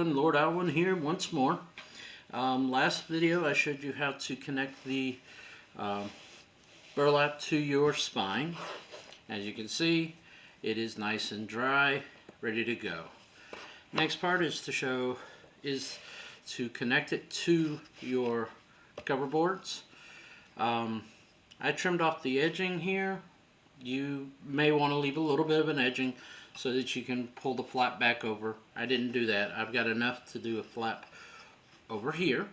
Lord Alwyn here once more. Last video I showed you how to connect the burlap to your spine. As you can see, it is nice and dry, ready to go. Next part is to connect it to your cover boards. I trimmed off the edging here. You may want to leave a little bit of an edging so that you can pull the flap back over. I didn't do that. I've got enough to do a flap over here.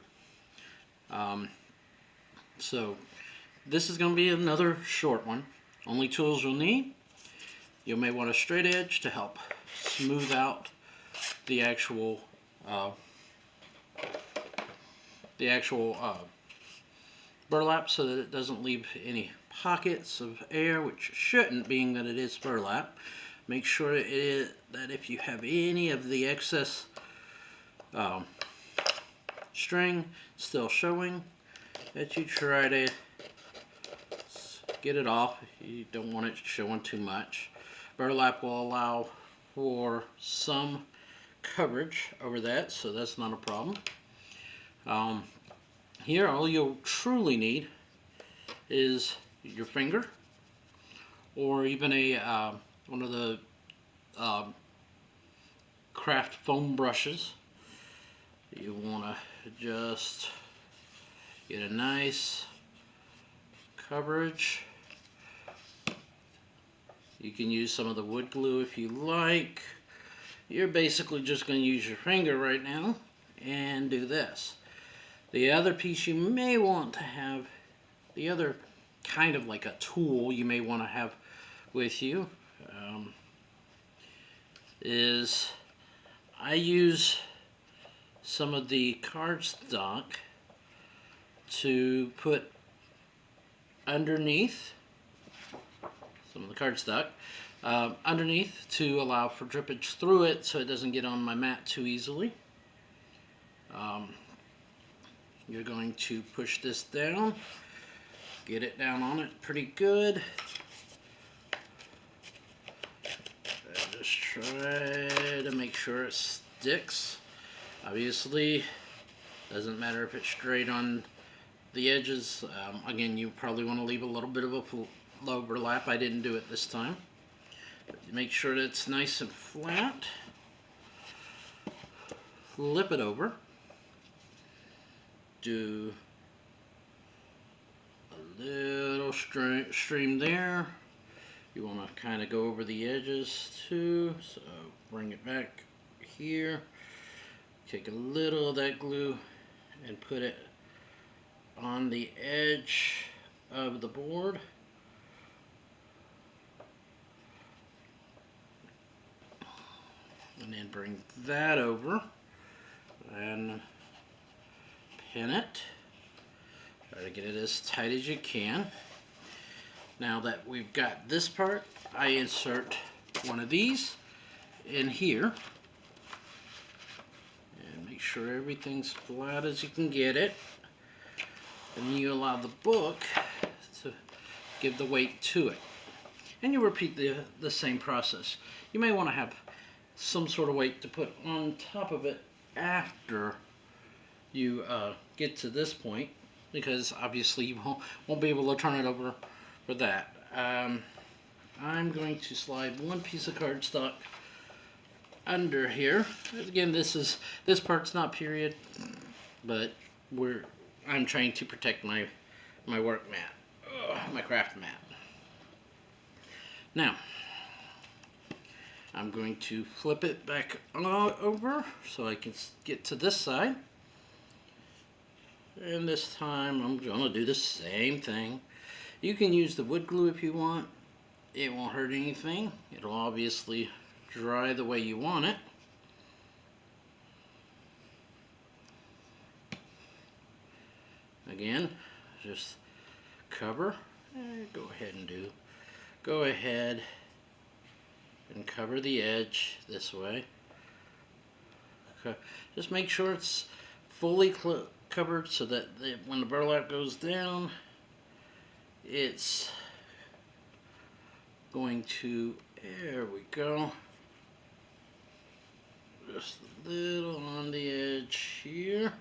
So this is going to be another short one. Only tools you'll need. You may want a straight edge to help smooth out the actual burlap so that it doesn't leave any pockets of air, which shouldn't, being that it is burlap. Make sure that if you have any of the excess string still showing, that you try to get it off. You don't want it showing too much. Burlap will allow for some coverage over that, so that's not a problem. Here, all you'll truly need is your finger, or even a one of the craft foam brushes. You want to just get a nice coverage. You can use some of the wood glue if you like. You're basically just going to use your finger right now and do this. The other piece you may want to have, the other kind of like a tool you may want to have with you, is I use some of the cardstock to put underneath, some of the cardstock underneath, to allow for drippage through it so it doesn't get on my mat too easily. You're going to push this down, get it down on it pretty good. Just try to make sure it sticks. Obviously, doesn't matter if it's straight on the edges. Again, you probably want to leave a little bit of a overlap. I didn't do it this time. But make sure that it's nice and flat. Flip it over. Do a little stream there. You want to kind of go over the edges too, so bring it back here. Take a little of that glue and put it on the edge of the board. And then bring that over and pin it. Try to get it as tight as you can. Now that we've got this part, I insert one of these in here. And make sure everything's flat as you can get it. And you allow the book to give the weight to it. And you repeat the same process. You may want to have some sort of weight to put on top of it after you get to this point, because obviously you won't be able to turn it over for that. I'm going to slide one piece of cardstock under here. Again, this part's not period, but I'm trying to protect my work mat, my craft mat. Now, I'm going to flip it back over so I can get to this side. And this time I'm going to do the same thing. You can use the wood glue if you want. It won't hurt anything. It'll obviously dry the way you want it. Again, just cover. Go ahead and cover the edge this way. Okay. Just make sure it's fully covered so that when the burlap goes down, it's going to, there we go, just little on the edge here.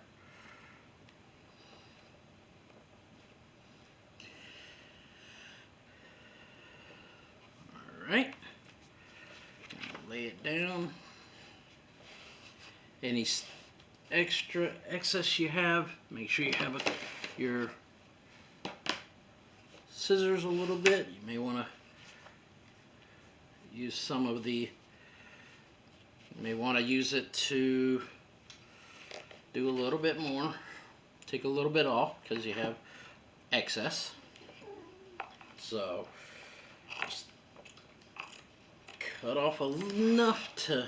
Alright. Lay it down. Any extra excess you have, make sure you have your scissors a little bit. You may want to use some of the, you may want to use it to do a little bit more. Take a little bit off because you have excess. So just cut off enough to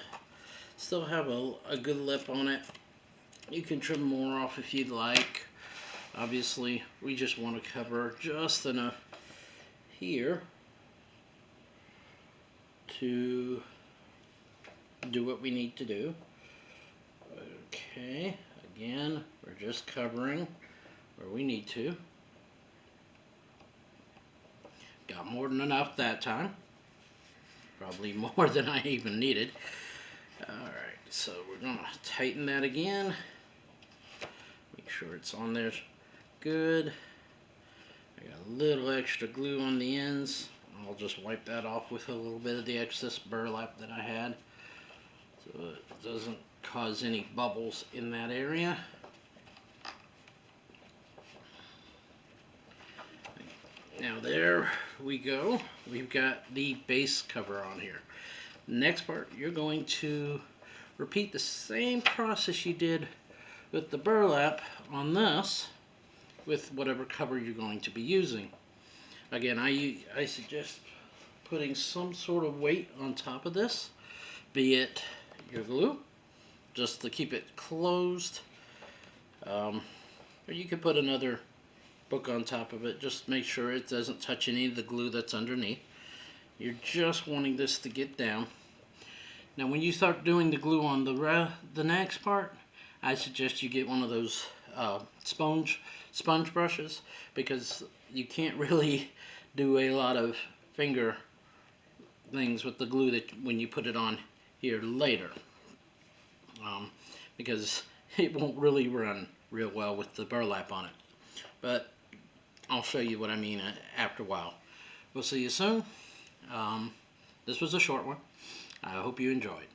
still have a good lip on it. You can trim more off if you'd like. Obviously, we just want to cover just enough here to do what we need to do. Okay, again, we're just covering where we need to. Got more than enough that time. Probably more than I even needed. Alright, so we're going to tighten that again. Make sure it's on there good. I got a little extra glue on the ends. I'll just wipe that off with a little bit of the excess burlap that I had, so it doesn't cause any bubbles in that area. Now there we go. We've got the base cover on here. Next part, you're going to repeat the same process you did with the burlap on this with whatever cover you're going to be using. Again, I suggest putting some sort of weight on top of this, be it your glue, just to keep it closed, or you could put another book on top of it. Just make sure it doesn't touch any of the glue that's underneath. You're just wanting this to get down. Now when you start doing the glue on the next part, I suggest you get one of those sponge brushes, because you can't really do a lot of finger things with the glue that when you put it on here later, because it won't really run real well with the burlap on it. But I'll show you what I mean after a while. We'll see you soon. This was a short one. I hope you enjoyed.